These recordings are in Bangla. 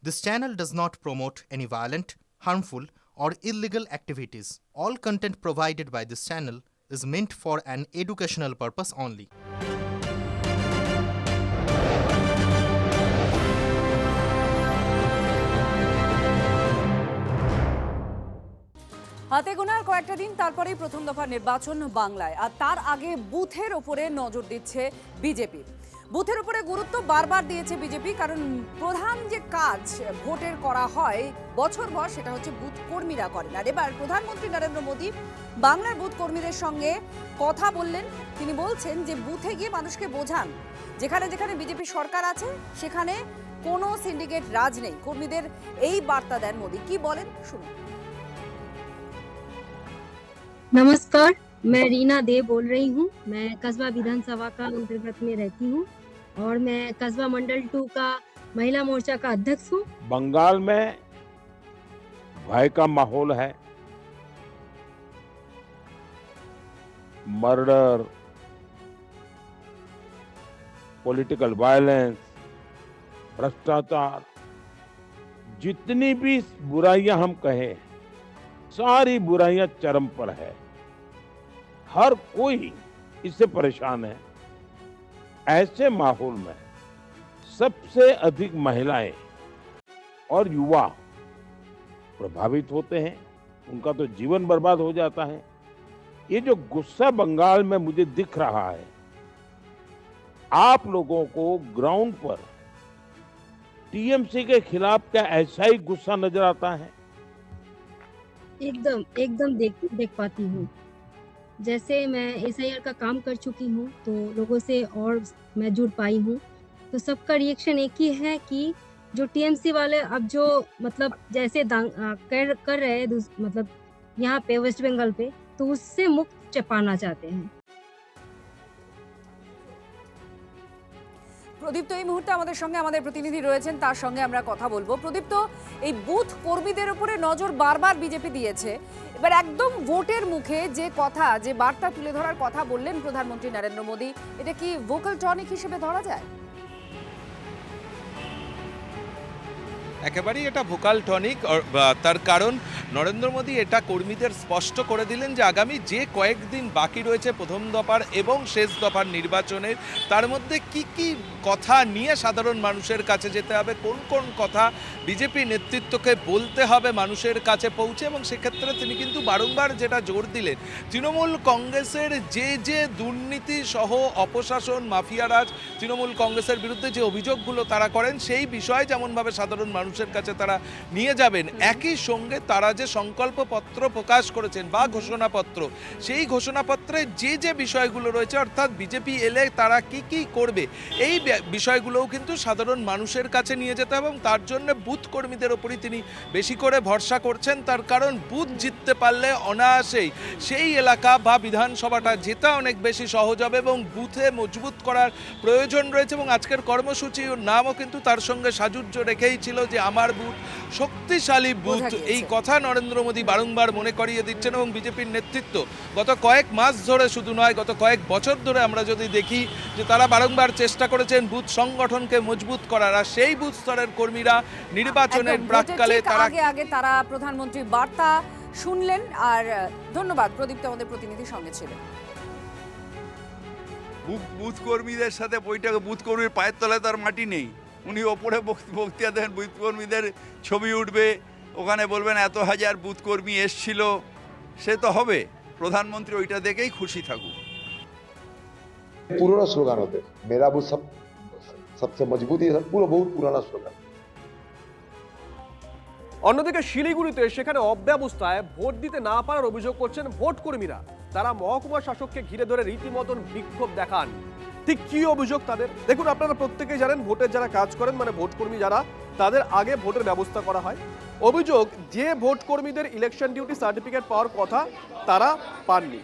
This channel does not promote any violent, harmful, or illegal activities. All content provided by this channel is meant for an educational purpose only. হাতে গোনার কয়েকটা দিন তারপরেই প্রথম দফা নির্বাচন বাংলায়, আর তার আগে বুথের ওপরে নজর দিচ্ছে বিজেপি। বুথের উপরে গুরুত্ব বারবার দিয়েছে বিজেপি, কারণ প্রধান যে কাজ ভোটের করা হয় বছর ভর, সেটা হচ্ছে বুথ কর্মীরা করেন। আর এবার প্রধানমন্ত্রী নরেন্দ্র মোদী বাংলার বুথ কর্মীদের সঙ্গে কথা বললেন। তিনি বলছেন যে বুথে গিয়ে মানুষকে বোঝান যেখানে যেখানে বিজেপি সরকার আছে সেখানে কোনো সিন্ডিকেট রাজ নেই। কর্মীদের এই বার্তা দেন মোদী। কি বলেন শুনুন। नमस्कार, मैं रीना दे बोल रही हूँ। मैं कस्बा विधानसभा का अंतर्गत में रहती हूँ और मैं कस्बा मंडल 2 का महिला मोर्चा का अध्यक्ष हूँ। बंगाल में भय का माहौल है। मर्डर, पॉलिटिकल वायलेंस, भ्रष्टाचार, जितनी भी बुराइयां हम कहें, सारी बुराइयां चरम पर है। हर कोई इससे परेशान है। ऐसे माहौल में सबसे अधिक महिलाएं और युवा प्रभावित होते हैं, उनका तो जीवन बर्बाद हो जाता है। ये जो गुस्सा बंगाल में मुझे दिख रहा है, आप लोगों को ग्राउंड पर टीएमसी के खिलाफ क्या ऐसा ही गुस्सा नजर आता है? एकदम देख पाती हूँ। जैसे मैं एसआईआर का काम कर चुकी हूँ तो लोगों से और मैं जुड़ पाई हूँ, तो सबका रिएक्शन एक ही है कि जो टीएमसी वाले अब जो मतलब जैसे कर रहे हैं मतलब यहाँ पे वेस्ट बंगाल पे, तो उससे मुक्त पाना चाहते हैं। প্রদীপ্ত এই মুহূর্তে আমাদের সঙ্গে আমাদের প্রতিনিধি রয়েছেন, তার সঙ্গে আমরা কথা বলবো। প্রদীপ্ত, এই বুথ কর্মীদের উপরে নজর বারবার বিজেপি দিয়েছে। এবার একদম ভোটের মুখে যে কথা, যে বার্তা তুলে ধরার কথা বললেন প্রধানমন্ত্রী নরেন্দ্র মোদী, এটা কি ভোকাল টনিক হিসেবে ধরা যায়? একেবারেই এটা ভোকাল টনিক। তার কারণ নরেন্দ্র মোদী এটা কর্মীদের স্পষ্ট করে দিলেন যে আগামী যে কয়েকদিন বাকি রয়েছে প্রথম দফার এবং শেষ দফার নির্বাচনের, তার মধ্যে কি কি কথা নিয়ে সাধারণ মানুষের কাছে যেতে হবে, কোন কোন কথা বিজেপি নেতৃত্বকে বলতে হবে মানুষের কাছে পৌঁছে। এবং সেক্ষেত্রে তিনি কিন্তু বারংবার যেটা জোর দিলেন, তৃণমূল কংগ্রেসের যে দুর্নীতি সহ অপশাসন, মাফিয়ারাজ, তৃণমূল কংগ্রেসের বিরুদ্ধে যে অভিযোগগুলো তারা করেন, সেই বিষয়ে যেমনভাবে সাধারণ মানুষের কাছে তারা নিয়ে যাবেন, একই সঙ্গে তারা যে সংকল্পপত্র প্রকাশ করেছেন বা ঘোষণাপত্র, সেই ঘোষণাপত্রে যে বিষয়গুলো রয়েছে, অর্থাৎ বিজেপি এলে তারা কি করবে, এই বিষয়গুলোও কিন্তু সাধারণ মানুষের কাছে নিয়ে যেতে হবে। এবং তার জন্য বুথ কর্মীদের ওপরই তিনি বেশি করে ভরসা করছেন। তার কারণ বুথ জিততে পারলে অনায়াসেই সেই এলাকা বা বিধানসভাটা জেতা অনেক বেশি সহজ হবে এবং বুথে মজবুত করার প্রয়োজন রয়েছে। এবং আজকের কর্মসূচির নামও কিন্তু তার সঙ্গে সাজুজ্য রেখেই ছিল যে আমার বুথ শক্তিশালী বুথ। এই কথা নরেন্দ্র মোদী বারংবার মনে করিয়ে দিচ্ছেন। এবং বিজেপির নেতৃত্ব গত কয়েক মাস ধরে, শুধু নয় গত কয়েক বছর ধরে আমরা যদি দেখি যে তারা বারংবার চেষ্টা করেছেন বুথ সংগঠনকে মজবুত করার। আর সেই বুথ স্তরের কর্মীরা নির্বাচনের প্রাককালে আগে তারা প্রধানমন্ত্রীর বার্তা শুনলেন। আর ধন্যবাদ প্রদীপ্ত, আমাদের প্রতিনিধির সঙ্গে ছিলেন। বুথ কর্মীদের সাথে বৈঠকে বুথ কর্মীর পায়ের তলায় তার মাটি নেই। উনি ওপরে বক্তৃতা দেন, বুথ কর্মীদের ছবি উঠবে, ওখানে বলবেন এত হাজার বুথ কর্মী এসছিল, সে তো হবে। প্রধানমন্ত্রী ওইটা দেখেই খুশি থাকুক। पुराना स्लोगान होते हैं, मेरा बूथ सबसे मजबूत, ये पूरा बहुत पुराना स्लोगान। অন্যদিকে শিলিগুড়িতে সেখানে অব্যবস্থায় ভোট দিতে না পারার অভিযোগ করছেন ভোট কর্মীরা। তারা মহকুমা শাসককে ঘিরে ধরে রীতিমতন বিক্ষোভ দেখান। ঠিক কি অভিযোগ তাদের দেখুন। আপনারা প্রত্যেকেই জানেন, ভোটের যারা কাজ করেন মানে ভোট কর্মী যারা, তাদের আগে ভোটের ব্যবস্থা করা হয়। অভিযোগ যে ভোট কর্মীদের ইলেকশন ডিউটি সার্টিফিকেট পাওয়ার কথা তারা পাননি।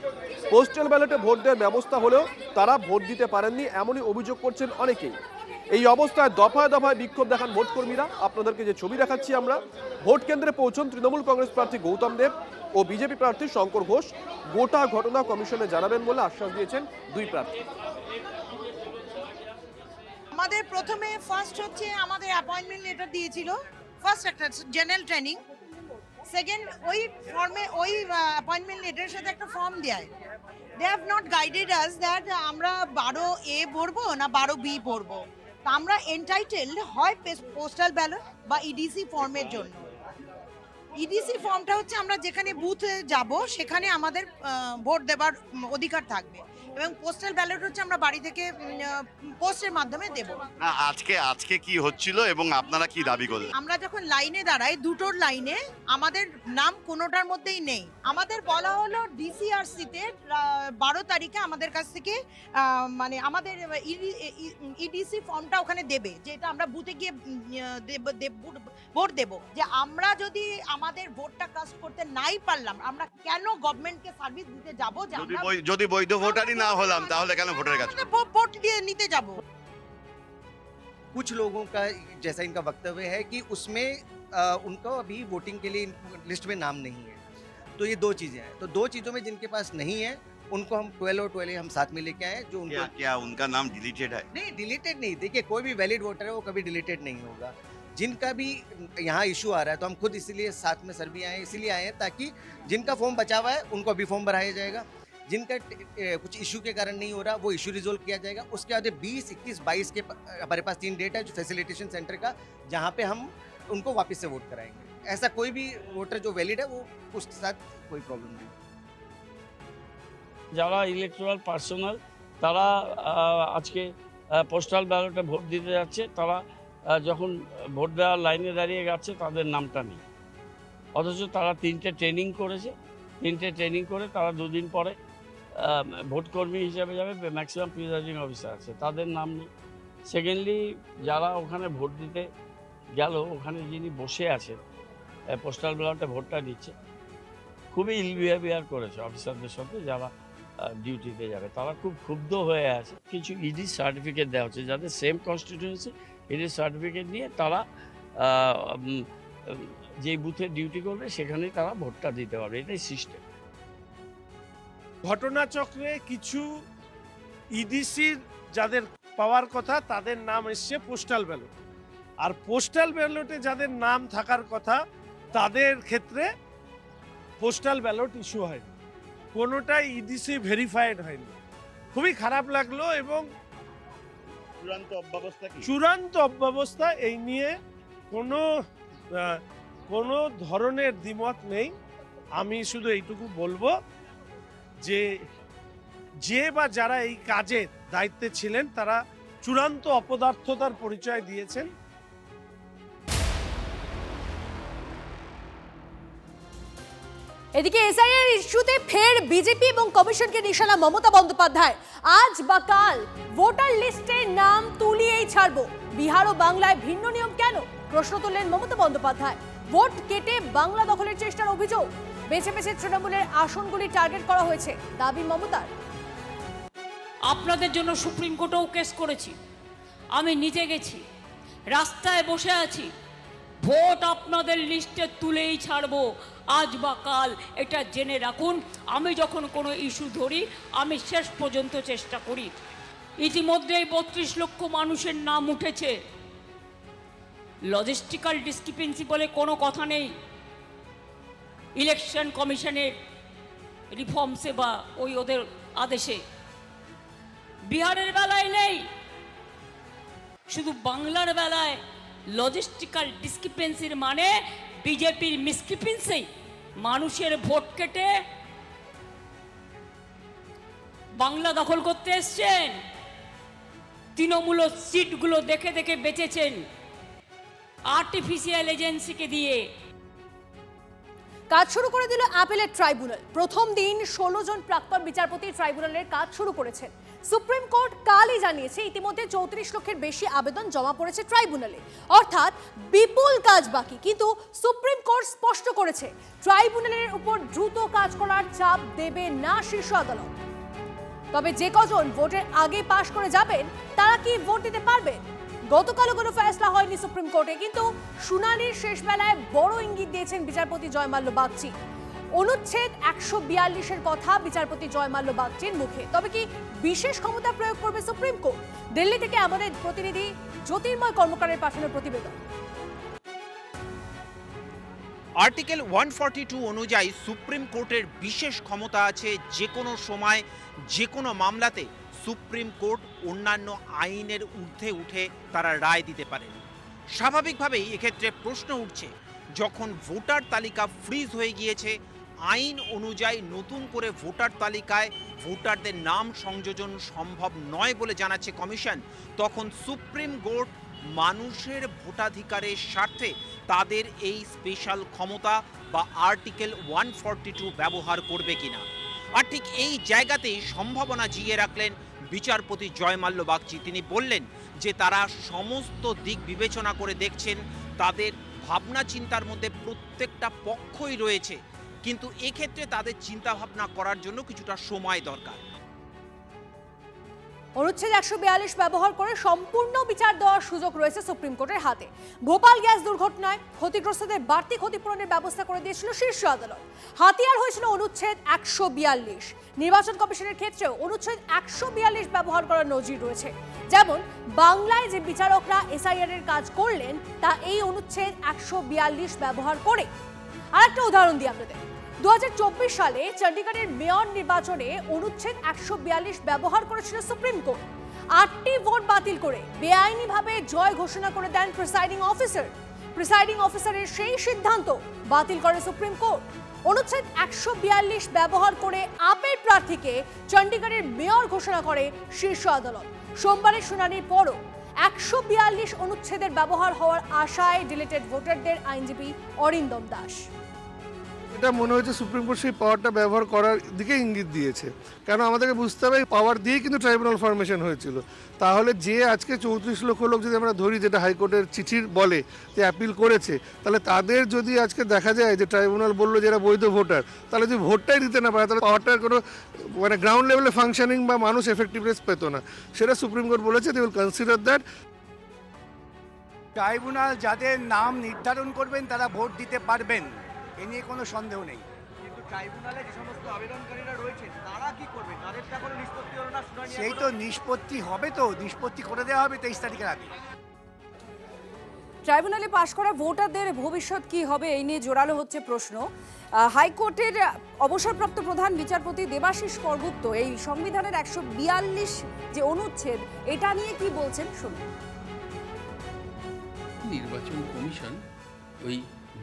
পোস্টাল ব্যালটে ভোট দেওয়ার ব্যবস্থা হলেও তারা ভোট দিতে পারেননি, এমনই অভিযোগ করছেন অনেকেই। এই অবস্থায় দফায় দফায় বিক্ষোভ দেখান ভোট কর্মীরা। আপনাদেরকে যে ছবি দেখাচ্ছি আমরা, ভোট কেন্দ্রে পৌঁছন তৃণমূল কংগ্রেস প্রার্থী গৌতম দেব ও বিজেপি প্রার্থী শঙ্কর ঘোষ। গোটা ঘটনা কমিশনে জানাবেন বলে আশ্বাস দিয়েছেন দুই প্রার্থী। আমাদের প্রথমে ফার্স্ট হচ্ছে আমাদের অ্যাপয়েন্টমেন্ট লেটার দিয়েছিল ফার্স্ট একটা জেনারেল ট্রেনিং, সেকেন্ড ওই ফর্মে ওই অ্যাপয়েন্টমেন্ট লেটারের সাথে একটা ফর্ম দেয়। They have not guided us that আমরা 12A ভরবো না 12B ভরবো। তা আমরা এন্টাইটেলড হয় পোস্টাল ব্যালট বা ইডিসি ফর্মের জন্য। ইডিসি ফর্মটা হচ্ছে আমরা যেখানে বুথে যাব সেখানে আমাদের ভোট দেবার অধিকার থাকবে, এবং পোস্টাল ব্যালট হচ্ছে আমরা বাড়ি থেকে পোস্টের মাধ্যমে দেব। না আজকে কি হচ্ছিল এবং আপনারা কি দাবি করলেন? আমরা যখন লাইনে দাঁড়াই, দুটোর লাইনে আমাদের নাম কোনোটার মধ্যেই নেই। আমাদের বলা হলো ডিসিআরসিতে 12 তারিখে আমাদের কাছ থেকে মানে আমাদের ইডিসি ফর্মটা ওখানে দেবে, যেটা আমরা বুথে গিয়ে ভোট দেব। যে আমরা যদি আমাদের ভোটটা কাস্ট করতে নাই পারলাম, আমরা কেন গভর্নমেন্টকে সার্ভিস দিতে যাব? যে যদি বৈধ ভোটারই না হলাম তাহলে কেন ভোটের কাজ করব? ভোট দিয়ে নিতে যাব। कुछ लोगों का जैसा इनका वक्तव्य है कि उसमें उनको अभी वोटिंग के लिए लिस्ट में नाम नहीं है। तो ये दो चीज़ें हैं। तो दो चीज़ों में जिनके पास नहीं है उनको हम 12 और 12 हम साथ में लेके आए, जो उनको क्या उनका नाम डिलीटेड है? नहीं डिलीटेड नहीं। देखिए कोई भी वैलिड वोटर है वो कभी डिलीटेड नहीं होगा। जिनका भी यहाँ इशू आ रहा है तो हम खुद इसीलिए साथ में सर भी आए, इसीलिए आए हैं ताकि जिनका फॉर्म बचा हुआ है उनको अभी फॉर्म भराया जाएगा, जिनका कुछ इशू के कारण नहीं हो रहा वो इशू रिजोल्व किया जाएगा। उसके बाद 20, 21, 22 के हमारे पास 3 डेट है जो फैसिलिटेशन सेंटर का, जहाँ पे हम उनको वापस से वोट कराएंगे। ऐसा कोई भी वोटर जो वैलिड है वो उसके साथ कोई प्रॉब्लम नहीं। যারা ইলেকটোরাল পার্সোনাল তারা আজকে পোস্টাল ব্যালটে ভোট দিতে যাচ্ছে, তারা যখন ভোট দেওয়ার লাইনে দাঁড়িয়ে গেছে তাদের নামটা নেই, অথচ তারা 3টে ট্রেনিং করেছে। 3টে ট্রেনিং করে তারা 2 দিন পরে ভোটকর্মী হিসাবে যাবে। ম্যাক্সিমাম প্রিজাইডিং অফিসার আছে, তাদের নাম নেই। সেকেন্ডলি যারা ওখানে ভোট দিতে গেল, ওখানে যিনি বসে আছেন পোস্টাল ব্যালটে ভোটটা দিচ্ছে, খুবই ইল বিহেভিয়ার করেছে অফিসারদের সাথে যারা ডিউটিতে যাবে। তারা খুব ক্ষুব্ধ হয়ে আছে। কিছু ইডি সার্টিফিকেট দেওয়া হচ্ছে, যাদের সেম কনস্টিটিউয়েন্সি ইডি সার্টিফিকেট নিয়ে তারা যেই বুথে ডিউটি করবে সেখানেই তারা ভোটটা দিতে পারবে। এটাই সিস্টেম। ঘটনাচক্রে কিছু ইডিসির যাদের পাওয়ার কথা তাদের নাম এসছে পোস্টাল ব্যালট, আর পোস্টাল ব্যালটে যাদের নাম থাকার কথা তাদের ক্ষেত্রে পোস্টাল ব্যালট ইস্যু হয়নি, কোনোটাই ইডিসি ভেরিফাইড হয়নি। খুবই খারাপ লাগলো। এবং চূড়ান্ত অব্যবস্থা এই নিয়ে কোনো ধরনের দ্বিমত নেই। আমি শুধু এইটুকু বলবো যে বা যারা এই কাজের দায়িত্বে ছিলেন তারা চূড়ান্ত অপদার্থতার পরিচয় দিয়েছেন। এদিকে এসআইআর ইস্যুতে ফের বিজেপি এবং কমিশনকে নিশানা মমতা বন্দ্যোপাধ্যায়। আজ বা কাল ভোটার লিস্টের নাম তুলিয়েই ছাড়বো। বিহার ও বাংলায় ভিন্ন নিয়ম কেন? প্রশ্ন তুললেন মমতা বন্দ্যোপাধ্যায়। ভোট কেটে বাংলা দখলের চেষ্টার অভিযোগ। বেছে বেছে তৃণমূলের আসনগুলি টার্গেট করা হয়েছে, দাবি মমতার। আপনাদের জন্য সুপ্রিম কোর্টেও কেস করেছি, আমি নিজে গেছি, রাস্তায় বসে আছি। ভোট আপনাদের লিস্টে তুলেই ছাড়বো আজ বা কাল, এটা জেনে রাখুন। আমি যখন কোনো ইস্যু ধরি আমি শেষ পর্যন্ত চেষ্টা করি। ইতিমধ্যেই 32 লক্ষ মানুষের নাম উঠেছে। লজিস্টিক্যাল ডিসক্রিপেন্সি বলে কোনো কথা নেই ইলেকশন কমিশনের রিফর্মসে বা ওদের আদেশে। বিহারের বেলায় নেই, শুধু বাংলার বেলায় লজিস্টিক্যাল ডিসক্রিপেন্সির মানে বিজেপির মিসক্রিপেন্সি। মানুষের ভোট কেটে বাংলা দখল করতে এসছেন, তৃণমূল সিটগুলো দেখে দেখে বেঁচেছেন আর্টিফিশিয়াল এজেন্সিকে দিয়ে। কাজ শুরু করে দিল অ্যাপেলেট ট্রাইব্যুনাল। প্রথম দিন 16 জন প্রাক্তন বিচারপতি ট্রাইব্যুনালের কাজ শুরু করেছেন। সুপ্রিম কোর্ট কালই জানিয়েছে ইতিমধ্যে 34 লক্ষের বেশি আবেদন জমা পড়েছে ট্রাইব্যুনালে, অর্থাৎ বিপুল কাজ বাকি। কিন্তু সুপ্রিম কোর্ট স্পষ্ট করেছে ট্রাইব্যুনালের উপর দ্রুত কাজ করার চাপ দেবে না শীর্ষ আদালত। তবে যে কজন ভোটের আগে পাশ করে যাবেন তারা কি ভোট দিতে পারবেন? গতকালও কোনো ফয়সলা হয়নি সুপ্রিম কোর্টে, কিন্তু শুনানির শেষ বেলায় বড় ইঙ্গিত দিয়েছেন বিচারপতি জয়মাল্য বাগচি। অনুচ্ছেদ 142-এর কথা বিচারপতি জয়মাল্য বাগচির মুখে। তবে কি বিশেষ ক্ষমতা প্রয়োগ করবে সুপ্রিম কোর্ট? দিল্লি থেকে আমাদের প্রতিনিধি জ্যোতির্ময় কর্মকারের পাঠানো প্রতিবেদন। আর্টিকেল 142 অনুযায়ী সুপ্রিম কোর্টের বিশেষ ক্ষমতা আছে যে কোনো সময় যে কোনো মামলাতে সুপ্রিম কোর্ট অন্যান্য আইনের ঊর্ধ্বে উঠে তারা রায় দিতে পারেন। স্বাভাবিকভাবেই এক্ষেত্রে প্রশ্ন উঠছে, যখন ভোটার তালিকা ফ্রিজ হয়ে গিয়েছে, আইন অনুযায়ী নতুন করে ভোটার তালিকায় ভোটারদের নাম সংযোজন সম্ভব নয় বলে জানাচ্ছে কমিশন, তখন সুপ্রিম কোর্ট মানুষের ভোটাধিকারের স্বার্থে তাদের এই স্পেশাল ক্ষমতা বা আর্টিকেল 142 ব্যবহার করবে কিনা। আর ঠিক এই জায়গাতেই সম্ভাবনা জিয়ে রাখলেন বিচারপতি জয়মাল্য বাগচি। তিনি বললেন যে তারা সমস্ত দিক বিবেচনা করে দেখছেন, তাদের ভাবনা চিন্তার মধ্যে প্রত্যেকটা পক্ষই রয়েছে, কিন্তু এক্ষেত্রে তাদের চিন্তা ভাবনা করার জন্য কিছুটা সময় দরকার। অনুচ্ছেদ 142 ব্যবহার করে সম্পূর্ণ বিচার দেওয়ার সুযোগ রয়েছে সুপ্রিম কোর্টের হাতে। ভোপাল গ্যাস দুর্ঘটনায় ক্ষতিগ্রস্তদের বাড়তি ক্ষতিপূরণের ব্যবস্থা করে দিয়েছিল শীর্ষ আদালত। হাতিয়ার হয়েছিল অনুচ্ছেদ 142। নির্বাচন কমিশনের ক্ষেত্রেও অনুচ্ছেদ 142 ব্যবহার করার নজির রয়েছে। যেমন বাংলায় যে বিচারকরা এসআইআর এর কাজ করলেন তা এই অনুচ্ছেদ 142 ব্যবহার করে। আরেকটা উদাহরণ দিই আপনাদের। 2024 সালে চণ্ডীগড়ের মেয়র নির্বাচনে অনুচ্ছেদ 142 ব্যবহার করেছিল সুপ্রিম কোর্ট। 8টি ভোট বাতিল করে বেআইনিভাবে জয় ঘোষণা করে দেন প্রিসাইডিং অফিসার। প্রিসাইডিং অফিসারের সেই সিদ্ধান্ত বাতিল করে সুপ্রিম কোর্ট। অনুচ্ছেদ 142 ব্যবহার করে আপের প্রার্থীকে চণ্ডীগড়ের মেয়র ঘোষণা করে শীর্ষ আদালত। সোমবারের শুনানির পরও 142 অনুচ্ছেদের ব্যবহার হওয়ার আশায় ডিলেটেড ভোটারদের আইনজীবী অরিন্দম দাস। এটা মনে হচ্ছে সুপ্রিম কোর্ট সেই পাওয়ারটা ব্যবহার করার দিকে ইঙ্গিত দিয়েছে, কারণ আমাদেরকে বুঝতে হবে পাওয়ার দিয়েই কিন্তু ট্রাইব্যুনাল ফরমেশন হয়েছিল। তাহলে যে আজকে 34 লক্ষ লোক যদি আমরা ধরি, যেটা হাইকোর্টের চিঠির বলে যে অ্যাপিল করেছে, তাহলে তাদের যদি আজকে দেখা যায় যে ট্রাইব্যুনাল বললো যে এরা বৈধ ভোটার, তাহলে যদি ভোটটাই দিতে না পারে তাহলে পাওয়ারটার কোনো মানে গ্রাউন্ড লেভেলে ফাংশনিং বা মানুষ এফেক্টিভনেস পেত না। সেটা সুপ্রিম কোর্ট বলেছে they will consider that. Tribunal যাদের নাম নির্ধারণ করবেন তারা ভোট দিতে পারবেন, এ নিয়ে কোনো সন্দেহ নেই। কিন্তু ট্রাইব্যুনালে যে সমস্ত আবেদনকারীরা রয়েছেন তারা কি করবে? তাদের তো এখনো নিষ্পত্তি হলো না, শুনানি সেই তো নিষ্পত্তি হবে, তো নিষ্পত্তি করে দেওয়া হবে 23 তারিখের আগে। ট্রাইব্যুনালে পাশ করা ভোটারদের ভবিষ্যৎ কি হবে এই নিয়ে জোরালো হচ্ছে প্রশ্ন। হাইকোর্টের অবসরপ্রাপ্ত প্রধান বিচারপতি দেবাশিস করগুপ্ত এই সংবিধানের 142 যে অনুচ্ছেদ এটা নিয়ে কি বলছেন শুনুন। নির্বাচন কমিশন ওই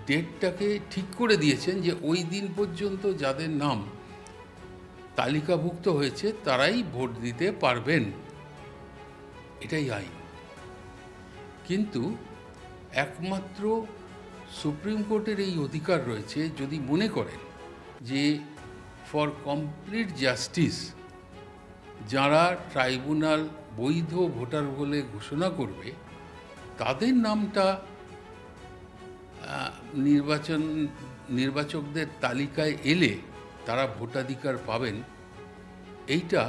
ডেটটাকে ঠিক করে দিয়েছেন যে ওই দিন পর্যন্ত যাদের নাম তালিকাভুক্ত হয়েছে তারাই ভোট দিতে পারবেন, এটাই আইন। কিন্তু একমাত্র সুপ্রিম কোর্টের এই অধিকার রয়েছে যদি মনে করেন যে ফর কমপ্লিট জাস্টিস যারা ট্রাইব্যুনাল বৈধ ভোটার বলে ঘোষণা করবে তাদের নামটা নির্বাচকদের তালিকায় এলে তারা ভোটাধিকার পাবেন। এইটা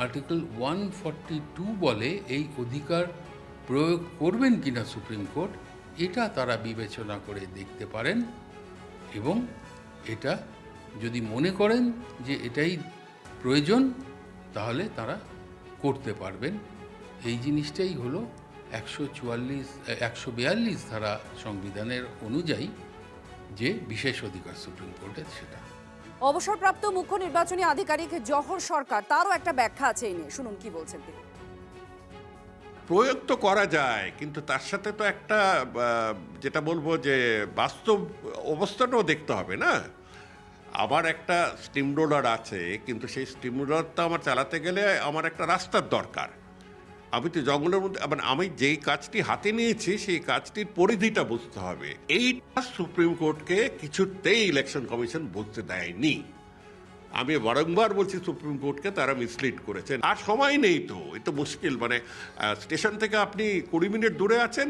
আর্টিকেল 142 বলে এই অধিকার প্রয়োগ করবেন কিনা সুপ্রিম কোর্ট, এটা তারা বিবেচনা করে দেখতে পারেন এবং এটা যদি মনে করেন যে এটাই প্রয়োজন তাহলে তারা করতে পারবেন। এই জিনিসটাই হলো 142 ধারা সংবিধানের অনুযায়ী যে বিশেষ অধিকার সুপ্রিম কোর্টের, সেটা। অবসরপ্রাপ্ত মুখ্য নির্বাচনী আধিকারিক জহর সরকার তারও একটা ব্যাখ্যা আছে এই নিয়ে, শুনুন কি বলছেন তিনি। প্রয়োগ তো করা যায়, কিন্তু তার সাথে তো একটা যেটা বলবো যে বাস্তব অবস্থাটাও দেখতে হবে না। আমার একটা স্টিম রোলার আছে, কিন্তু সেই স্টিম রোলারটা আমার চালাতে গেলে আমার একটা রাস্তার দরকার। আমি তো জঙ্গলের মধ্যে, আমি যেই কাজটি হাতে নিয়েছি সেই কাজটির পরিধিটা বুঝতে হবে। এইটা সুপ্রিম কোর্টকে কিছুতেই ইলেকশন কমিশন বুঝতে দেয়নি। আমি বারংবার বলছি সুপ্রিম কোর্টকে তারা মিসলিড করেছেন। আর সময় নেই তো, এ তো মুশকিল। মানে স্টেশন থেকে আপনি 20 মিনিট দূরে আছেন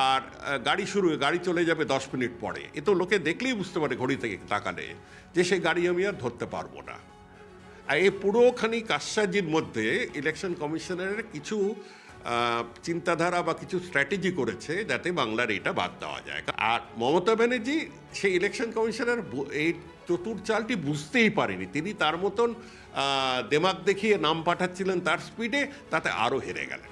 আর গাড়ি চলে যাবে 10 মিনিট পরে। এ তো লোকে দেখলেই বুঝতে পারে ঘড়ি থেকে তাকালে যে সেই গাড়ি আমি আর ধরতে পারবো না। আর এই পুরোখানি কারসাজির মধ্যে ইলেকশন কমিশনের কিছু চিন্তাধারা বা কিছু স্ট্র্যাটেজি করেছে যাতে বাংলার এটা বাদ দেওয়া যায়। আর মমতা ব্যানার্জি সেই ইলেকশন কমিশনের এই চতুর চালটি বুঝতেই পারেনি। তিনি তার মতন দেমাগ দেখিয়ে নাম পাঠাচ্ছিলেন তার স্পিডে, তাতে আরও হেরে গেলেন।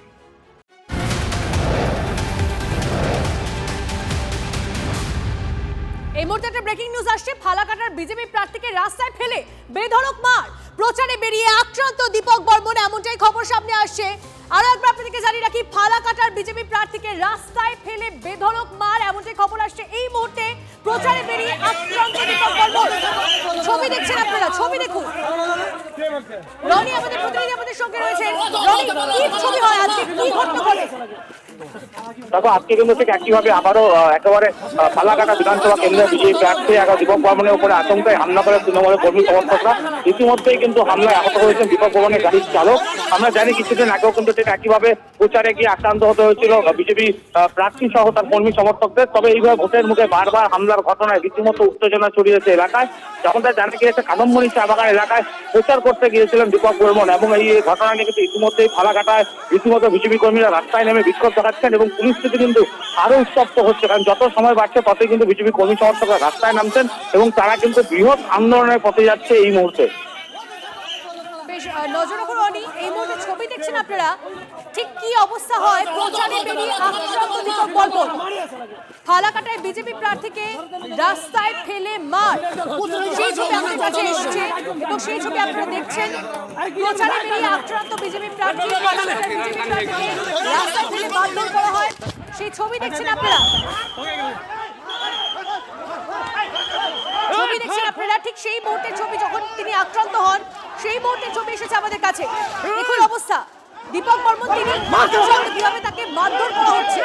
এই মুহূর্তে একটা ব্রেকিং নিউজ আসছে। ফালাকাটার বিজেপি প্রার্থীকে রাস্তায় ফেলে বেধড়ক মার, প্রচারে বেরিয়ে আক্রান্ত দীপক বর্মন, এমনটাই খবর সামনে আসছে। আরো একবার আপনাদেরকে জানিয়ে রাখি, ফালাকাটার বিজেপি প্রার্থীকে রাস্তায় ফেলে বেধড়ক মার, এমনটাই খবর আসছে। এই মুহূর্তে প্রচারে বেরিয়ে আক্রান্ত দীপক বর্মন। ছবি দেখছেন আপনারা, ছবি দেখুন। রনি আমাদের প্রতিনিধি আমাদের সঙ্গে রয়েছেন। রনি, কি ছবি হয় আজকে, কি ঘটনা ঘটে? দেখো, আজকে কিন্তু ঠিক একইভাবে আবারও একেবারে ফালাকাটা বিধানসভা কেন্দ্রের বিজেপি প্রার্থী দীপক বর্মনের উপরে আতঙ্কে হামলা করে তৃণমূলের কর্মী সমর্থকরা। ইতিমধ্যেই কিন্তু হামলায় আহত হয়েছেন দীপক বর্মনের গাড়ির চালক। আমরা জানি কিছুদিন আগেও কিন্তু ঠিক একইভাবে প্রচারে গিয়ে আক্রান্ত হতে হয়েছিল বিজেপি প্রার্থী সহ তার কর্মী সমর্থকদের। তবে এইভাবে ভোটের মুখে বারবার হামলার ঘটনায় রীতিমতো উত্তেজনা ছড়িয়েছে এলাকায়। যখন তার জানা গিয়েছে কাদম্বনী চা বাগান এলাকায় প্রচার করতে গিয়েছিলেন দীপক বর্মন, এবং এই ঘটনা নিয়ে কিন্তু ইতিমধ্যেই ফালাকাটায় রীতিমতো বিজেপি কর্মীরা রাস্তায় নেমে বিক্ষোভ দেখাচ্ছেন এবং পরিস্থিতি কিন্তু আরো উত্তপ্ত হচ্ছে। কারণ যত সময় বাড়ছে ততই কিন্তু বিজেপি কর্মী সমর্থকরা রাস্তায় নামছেন এবং তারা কিন্তু বৃহৎ আন্দোলনের পথে যাচ্ছে এই মুহূর্তে। নজর রাখুন রনি, এই মুহূর্তে ছবি দেখছেন আপনারা, ঠিক কি অবস্থা হয় প্রচারে বেরিয়ে আক্রান্ত দীপক বর্মন। ফালাকাটায় বিজেপি প্রার্থীকে রাস্তায় ফেলে মার, সেই ছবি আমাদের কাছে এসেছে এবং সেই ছবি আপনারা দেখছেন। প্রচারে বেরিয়ে আক্রান্ত বিজেপি প্রার্থী, ফালাকাটায় বিজেপি প্রার্থীকে রাস্তায় ফেলে মারধর করা হয়, সেই ছবি দেখছেন আপনারা। ছবি দেখছেন আপনারা, ঠিক সেই মুহূর্তের ছবি যখন তিনি আক্রান্ত হন, সেই মুহূর্তের ছবি এসেছে আমাদের কাছে। দেখুন অবস্থা, দীপক বর্মন তিনি কিভাবে তাকে মারধর করা হচ্ছে।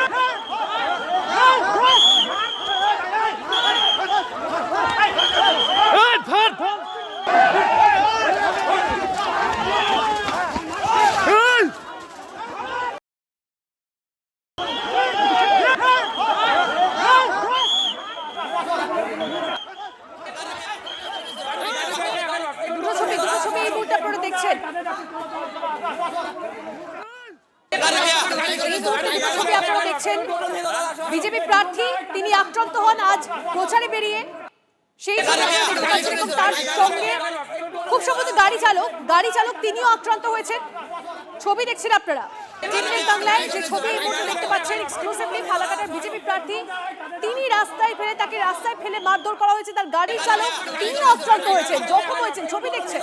দুটো ছবি এই মুহূর্তে আপনারা দেখছেন। আপনারা দেখছেন বিজেপি প্রার্থী তিনি আক্রান্ত হন আজ প্রচারে বেরিয়ে, সেই এবং তার সঙ্গে খুব সম্ভবত গাড়ি চালক তিনিও আক্রান্ত হয়েছেন। ছবি দেখছেন আপনারা বাংলায়, যে ছবি এই মুহূর্তে দেখতে পাচ্ছেন এক্সক্লুসিভলি ফালাকাটার বিজেপি প্রার্থী তিনি তাকে রাস্তায় ফেলে মারধর করা হয়েছে। তার গাড়ির চালক তিনিও আক্রান্ত হয়েছেন, জখম হয়েছেন, ছবি দেখছেন।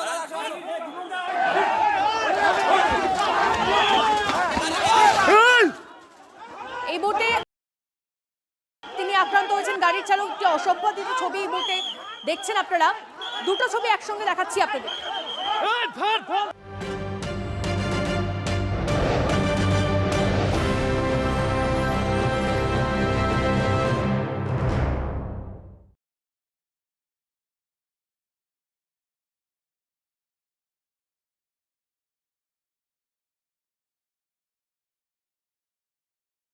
এই মুহূর্তে তিনি আক্রান্ত হয়েছেন, গাড়ির চালক একটি অসম্পাদিত ছবি এই মুহূর্তে দেখছেন আপনারা। দুটো ছবি একসঙ্গে দেখাচ্ছি আপনাদের।